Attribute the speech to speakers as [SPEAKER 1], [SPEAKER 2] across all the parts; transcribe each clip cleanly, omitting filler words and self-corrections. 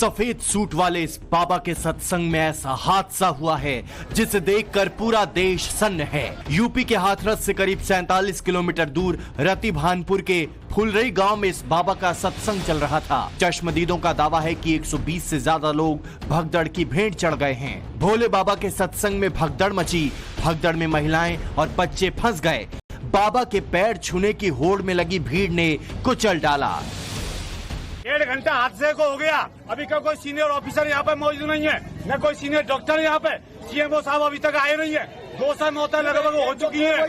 [SPEAKER 1] सफेद सूट वाले इस बाबा के सत्संग में ऐसा हादसा हुआ है जिसे देखकर पूरा देश सन्न है। यूपी के हाथरस से करीब 47 किलोमीटर दूर रति भानपुर के फुलरई गांव में इस बाबा का सत्संग चल रहा था। चश्मदीदों का दावा है कि 120 से ज्यादा लोग भगदड़ की भेंट चढ़ गए हैं। भोले बाबा के सत्संग में भगदड़ मची। भगदड़ में महिलाएं और बच्चे फंस गए। बाबा के पैर छूने की होड़ में लगी भीड़ ने कुचल डाला।
[SPEAKER 2] 1.5 घंटा हादसे को हो गया। अभी का कोई सीनियर ऑफिसर यहाँ पे मौजूद नहीं है, न कोई सीनियर डॉक्टर यहाँ पे। सीएमओ साहब अभी तक आए नहीं है। 200 मौतें लगभग हो चुकी है।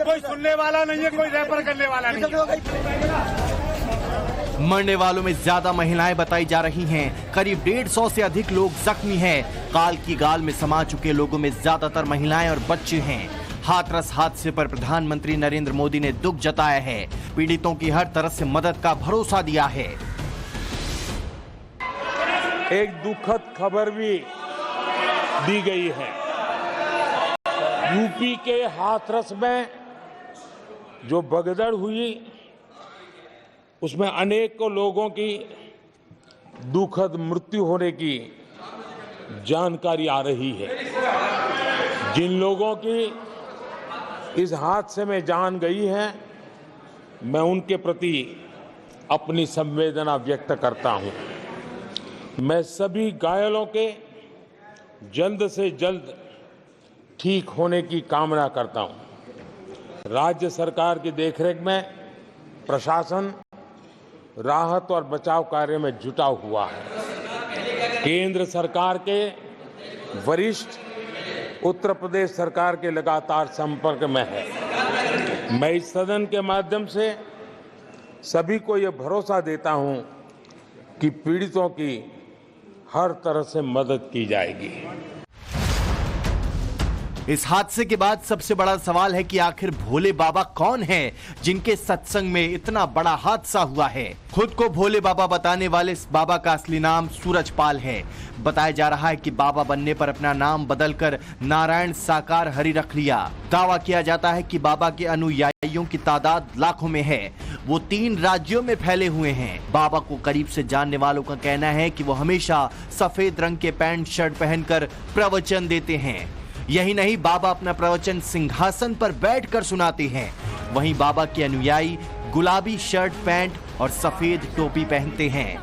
[SPEAKER 2] कोई सुनने वाला नहीं है, कोई रेफर करने वाला नहीं है।
[SPEAKER 1] मरने वालों में ज्यादा महिलाएं बताई जा रही हैं। करीब 150 से अधिक लोग जख्मी हैं। काल की गाल में समा चुके लोगों में ज्यादातर महिलाएं और बच्चे हैं। हाथरस हादसे पर प्रधानमंत्री नरेंद्र मोदी ने दुख जताया है। पीड़ितों की हर तरह से मदद का भरोसा दिया है।
[SPEAKER 3] एक दुखद खबर भी दी गई है। यूपी के हाथरस में जो भगदड़ हुई उसमें अनेकों लोगों की दुखद मृत्यु होने की जानकारी आ रही है। जिन लोगों की इस हादसे में जान गई है, मैं उनके प्रति अपनी संवेदना व्यक्त करता हूं। मैं सभी घायलों के जल्द से जल्द ठीक होने की कामना करता हूं। राज्य सरकार की देखरेख में प्रशासन राहत और बचाव कार्य में जुटा हुआ है। केंद्र सरकार के वरिष्ठ उत्तर प्रदेश सरकार के लगातार संपर्क में है। मैं इस सदन के माध्यम से सभी को ये भरोसा देता हूं कि पीड़ितों की हर तरह से मदद की जाएगी।
[SPEAKER 1] इस हादसे के बाद सबसे बड़ा सवाल है कि आखिर भोले बाबा कौन हैं जिनके सत्संग में इतना बड़ा हादसा हुआ है। खुद को भोले बाबा बताने वाले इस बाबा का असली नाम सूरजपाल है। बताया जा रहा है कि बाबा बनने पर अपना नाम बदलकर नारायण साकार हरि रख लिया। दावा किया जाता है कि बाबा के अनुयायियों की तादाद लाखों में है। वो 3 राज्यों में फैले हुए हैं। बाबा को करीब से जानने वालों का कहना है कि वो हमेशा सफेद रंग के पैंट शर्ट पहनकर प्रवचन देते हैं। यही नहीं, बाबा अपना प्रवचन सिंहासन पर बैठकर सुनाते हैं। वहीं बाबा के अनुयायी गुलाबी शर्ट पैंट और सफेद टोपी पहनते हैं।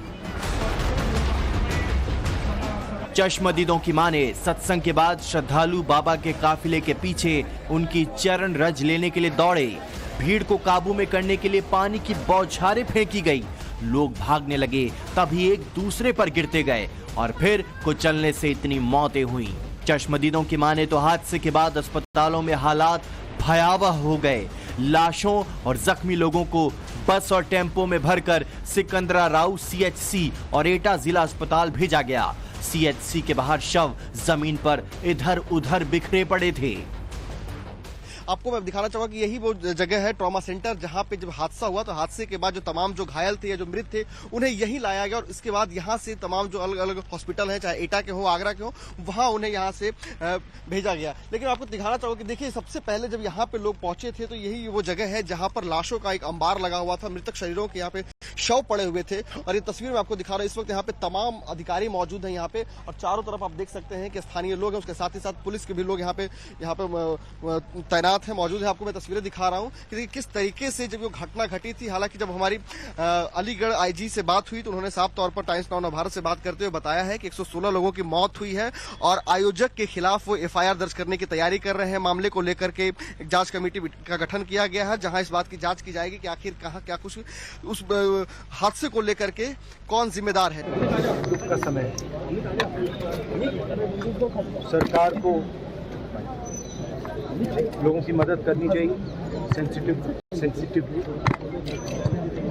[SPEAKER 1] चश्मदीदों की माने सत्संग के बाद श्रद्धालु बाबा के काफिले के पीछे उनकी चरण रज लेने के लिए दौड़े। भीड़ को काबू में करने के लिए पानी की बौछारें फेंकी गई। लोग भागने लगे, तभी एक दूसरे पर गिरते गए और फिर कुचलने से इतनी मौतें हुई। चश्मदीदों की माने तो हादसे के बाद अस्पतालों में हालात भयावह हो गए। लाशों और जख्मी लोगों को बस और टेम्पो में भरकर सिकंदराराव सीएचसी और एटा जिला अस्पताल भेजा गया। सीएचसी के बाहर शव जमीन पर इधर उधर बिखरे पड़े थे।
[SPEAKER 4] आपको मैं दिखाना चाहूंगा कि यही वो जगह है, ट्रॉमा सेंटर, जहां पे जब हादसा हुआ तो हादसे के बाद जो तमाम जो घायल थे या जो मृत थे उन्हें यहीं लाया गया और इसके बाद यहां से तमाम जो अलग अलग हॉस्पिटल हैं, चाहे एटा के हो, आगरा के हो, वहां उन्हें यहां से भेजा गया। लेकिन आपको दिखाना चाहूंगा कि देखिए, सबसे पहले जब यहाँ पे लोग पहुंचे थे तो यही वो जगह है जहां पर लाशों का एक अंबार लगा हुआ था। मृतक शरीरों के यहाँ पे शव पड़े हुए थे और ये तस्वीर में आपको दिखा रहा हूं। इस वक्त यहाँ पे तमाम अधिकारी मौजूद हैं यहाँ पे और चारों तरफ आप देख सकते हैं कि स्थानीय लोग हैं, उसके साथ ही साथ पुलिस के भी लोग यहाँ पे तैनात है, मौजूद है। आपको मैं तस्वीरें दिखा रहा हूं कि किस तरीके से जब वो घटना घटी थी। हालांकि जब हमारी अलीगढ़ आईजी से बात हुई तो उन्होंने साफ तौर पर टाइम्स नाउ भारत से बात करते हुए बताया है कि 116 लोगों की मौत हुई है और आयोजक के खिलाफ वो एफआईआर दर्ज करने की तैयारी कर रहे हैं। मामले को लेकर के एक जांच कमेटी का गठन किया गया है जहां इस बात की जांच की जाएगी कि आखिर कहां क्या कुछ उस हादसे को लेकर के कौन जिम्मेदार है।
[SPEAKER 5] दुख का समय सरकार को लोगों की मदद करनी चाहिए, सेंसिटिव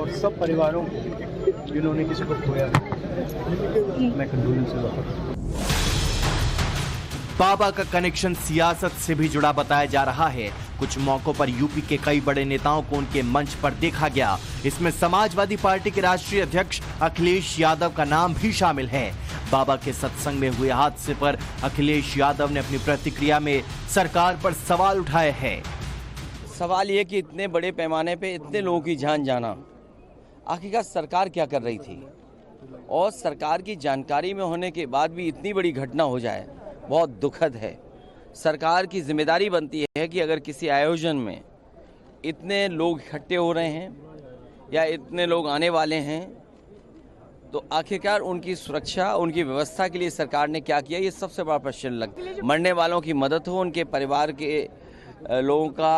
[SPEAKER 5] और सब परिवारों जिन्होंने किसी को खोया मैं कंडोलेंस करता हूं।
[SPEAKER 1] बाबा का कनेक्शन सियासत से भी जुड़ा बताया जा रहा है। कुछ मौकों पर यूपी के कई बड़े नेताओं को उनके मंच पर देखा गया। इसमें समाजवादी पार्टी के राष्ट्रीय अध्यक्ष अखिलेश यादव का नाम भी शामिल है। बाबा के सत्संग में हुए हादसे पर अखिलेश यादव ने अपनी प्रतिक्रिया में सरकार पर सवाल उठाए हैं।
[SPEAKER 6] सवाल ये कि इतने बड़े पैमाने पे इतने लोगों की जान जाना, आखिरकार सरकार क्या कर रही थी? और सरकार की जानकारी में होने के बाद भी इतनी बड़ी घटना हो जाए, बहुत दुखद है। सरकार की जिम्मेदारी बनती है कि अगर किसी आयोजन में इतने लोग इकट्ठे हो रहे हैं या इतने लोग आने वाले हैं, तो आखिरकार उनकी सुरक्षा, उनकी व्यवस्था के लिए सरकार ने क्या किया, ये सबसे बड़ा प्रश्न लगता है। मरने वालों की मदद हो, उनके परिवार के लोगों का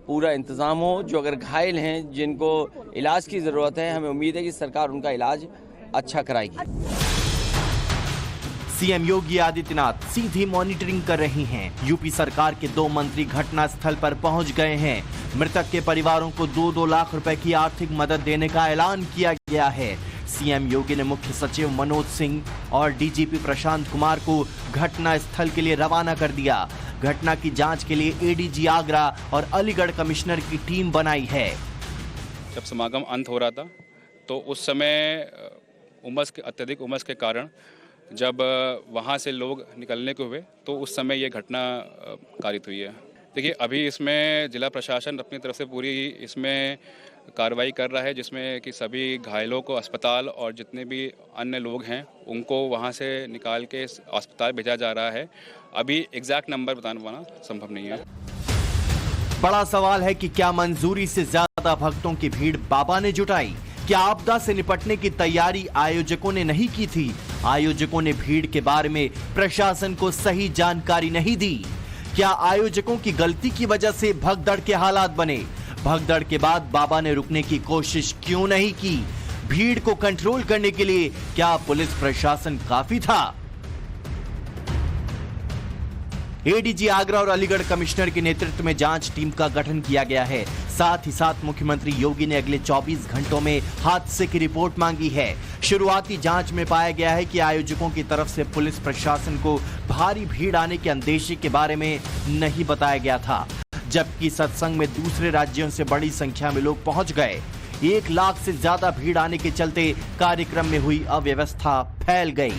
[SPEAKER 6] पूरा इंतज़ाम हो, जो अगर घायल हैं, जिनको इलाज की ज़रूरत है, हमें उम्मीद है कि सरकार उनका इलाज अच्छा कराएगी।
[SPEAKER 1] सीएम योगी आदित्यनाथ सीधी मॉनिटरिंग कर रही हैं। यूपी सरकार के 2 मंत्री घटना स्थल पर पहुंच गए हैं। मृतक के परिवारों को 2-2 लाख रुपए की आर्थिक मदद देने का ऐलान किया गया है। सीएम योगी ने मुख्य सचिव मनोज सिंह और डीजीपी प्रशांत कुमार को घटना स्थल के लिए रवाना कर दिया। घटना की जांच के लिए एडीजी आगरा और अलीगढ़ कमिश्नर की टीम बनाई है।
[SPEAKER 7] जब समागम अंत हो रहा था तो उस समय अत्यधिक उमस के कारण जब वहाँ से लोग निकलने को हुए तो उस समय ये घटना कारित हुई है। देखिए, अभी इसमें जिला प्रशासन अपनी तरफ से पूरी इसमें कार्रवाई कर रहा है, जिसमें कि सभी घायलों को अस्पताल और जितने भी अन्य लोग हैं उनको वहाँ से निकाल के अस्पताल भेजा जा रहा है। अभी एग्जैक्ट नंबर बताना संभव नहीं है।
[SPEAKER 1] बड़ा सवाल है कि क्या मंजूरी से ज्यादा भक्तों की भीड़ बाबा ने जुटाई? क्या आपदा से निपटने की तैयारी आयोजकों ने नहीं की थी? आयोजकों ने भीड़ के बारे में प्रशासन को सही जानकारी नहीं दी? क्या आयोजकों की गलती की वजह से भगदड़ के हालात बने? भगदड़ के बाद बाबा ने रुकने की कोशिश क्यों नहीं की? भीड़ को कंट्रोल करने के लिए क्या पुलिस प्रशासन काफी था? एडीजी आगरा और अलीगढ़ कमिश्नर के नेतृत्व में जांच टीम का गठन किया गया है। साथ ही साथ मुख्यमंत्री योगी ने अगले 24 घंटों में हादसे की रिपोर्ट मांगी है। शुरुआती जांच में पाया गया है कि आयोजकों की तरफ से पुलिस प्रशासन को भारी भीड़ आने के अंदेशे के बारे में नहीं बताया गया था, जबकि सत्संग में दूसरे राज्यों से बड़ी संख्या में लोग पहुंच गए। 1 लाख से ज्यादा भीड़ आने के चलते कार्यक्रम में हुई अव्यवस्था फैल गई।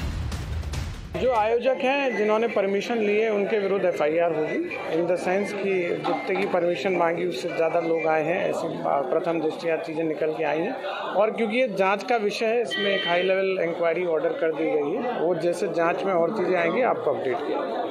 [SPEAKER 8] जो आयोजक हैं जिन्होंने परमिशन ली है उनके विरुद्ध एफआईआर होगी, इन द सेंस कि जितने की परमिशन मांगी उससे ज़्यादा लोग आए हैं, ऐसी प्रथम दृष्टया चीज़ें निकल के आई हैं। और क्योंकि ये जांच का विषय है, इसमें एक हाई लेवल इंक्वायरी ऑर्डर कर दी गई है। वो जैसे जांच में और चीज़ें आएंगी आपको अपडेट किया जाएगा।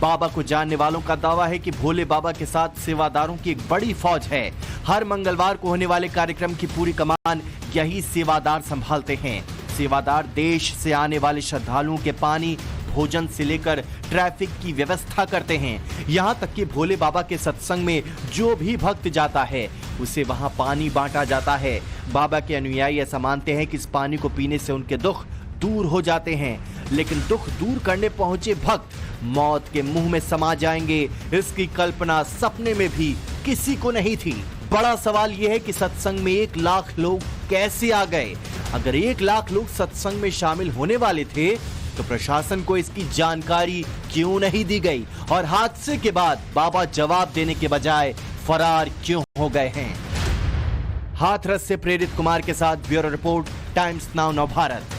[SPEAKER 1] बाबा को जानने वालों का दावा है कि भोले बाबा के साथ सेवादारों की एक बड़ी फौज है। हर मंगलवार को होने वाले कार्यक्रम की पूरी कमान यही सेवादार संभालते हैं। सेवादार देश से आने वाले श्रद्धालुओं के पानी, भोजन से लेकर ट्रैफिक की व्यवस्था करते हैं। यहाँ तक कि भोले बाबा के सत्संग में जो भी भक्त जाता है उसे वहाँ पानी बांटा जाता है। बाबा के अनुयायी ऐसा मानते हैं कि इस पानी को पीने से उनके दुख दूर हो जाते हैं, लेकिन दुख दूर करने पहुंचे भक्त मौत के मुंह में समा जाएंगे, इसकी कल्पना सपने में भी किसी को नहीं थी। बड़ा सवाल यह है कि सत्संग में 1 लाख लोग कैसे आ गए? अगर 1 लाख लोग सत्संग में शामिल होने वाले थे तो प्रशासन को इसकी जानकारी क्यों नहीं दी गई? और हादसे के बाद बाबा जवाब देने के बजाय फरार क्यों हो गए हैं? हाथरस से प्रेरित कुमार के साथ ब्यूरो रिपोर्ट, टाइम्स नाउ नव भारत।